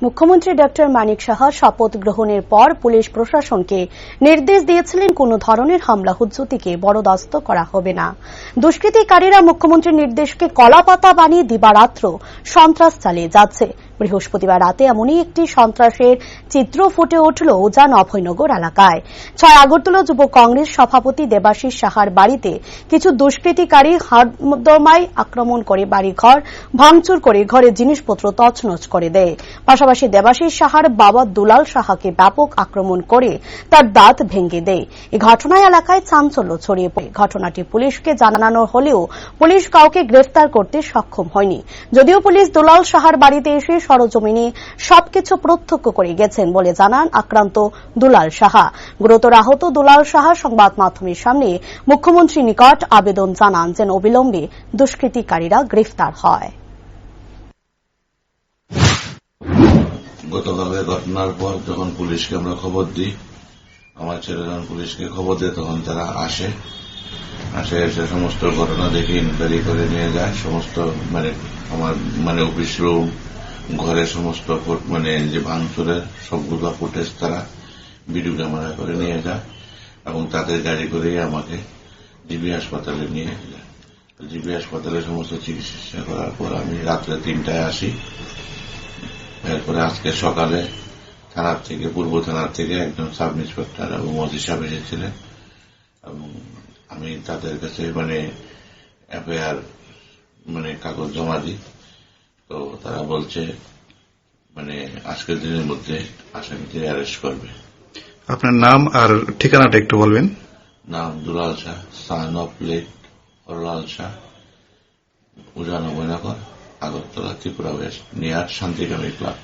মুখ্যমন্ত্রী ডক্টর মানিক সাহা শপথ গ্রহণের পর পুলিশ প্রশাসনকে নির্দেশ দিয়েছিলেন কোনো ধরনের হামলা হুজ্জুতিকে বরদাস্ত করা হবে না। দুষ্কৃতিকারীরা মুখ্যমন্ত্রীর নির্দেশকে কলাপাতা বানিয়ে দিবারাত্র সন্ত্রাস চালিয়ে যাচ্ছে। বৃহস্পতিবার রাতে এমনই একটি সন্ত্রাসের চিত্র ফুটে উঠল উজান অভয়নগর এলাকায়। ৬ আগরতলা যুব কংগ্রেস সভাপতি দেবাশিস সাহার বাড়িতে কিছু দুষ্কৃতিকারী হাড়দমায় আক্রমণ করে বাড়িঘর ভাঙচুর করে ঘরের জিনিসপত্র তছনছ করে দেয়। পাশাপাশি দেবাশিস সাহার বাবা দুলাল সাহাকে ব্যাপক আক্রমণ করে তার দাঁত ভেঙে দেয়। এই ঘটনায় এলাকায় চাঞ্চল্য ছড়িয়ে পড়ে। ঘটনাটি পুলিশকে জানানো হলেও পুলিশ কাউকে গ্রেফতার করতে সক্ষম হয়নি। যদিও পুলিশ দুলাল সাহার বাড়িতে এসে সরজমিনে সবকিছু প্রত্যক্ষ করে গেছেন বলে জানান আক্রান্ত দুলাল সাহা। গুরুতর আহত দুলাল সাহা সংবাদ মাধ্যমের সামনে মুখ্যমন্ত্রীর নিকট আবেদন জানান যেন অবিলম্বে দুষ্কৃতিকারীরা গ্রেফতার হয়। গতকালের ঘটনার পর যখন পুলিশকে আমরা খবর দিই, আমার ছেলে যখন পুলিশকে খবর দেয় তখন তারা আসে এসে সমস্ত ঘটনা দেখে ইনকোয়ারি করে নিয়ে যায়। সমস্ত আমার অফিস রুম, ঘরের সমস্ত যে ভাঙচুরের সবগুলো ফুটেজ তারা ভিডিও ক্যামেরা করে নিয়ে যায় এবং তাদের গাড়ি করেই আমাকে জিবি হাসপাতালে নিয়ে যায়। জিবি হাসপাতালে সমস্ত চিকিৎসা করার পর আমি রাত্রে ৩টায় আসি। এরপরে আজকে সকালে পূর্ব থানার থেকে একজন সাব ইন্সপেক্টর এবং ওসি সাহেব এসেছিলেন এবং আমি তাদের কাছে এফআইআর কাগজ জমা দিই। তো তারা বলছে আজকের দিনের মধ্যে আসামিদের অ্যারেস্ট করবে। আপনার নাম আর ঠিকানাটা একটু বলবেন। নাম Dulal Shah, son of late Haralal Shah, Ujan Abhaynagar, Agartala, Tripura west, near Shantikami club.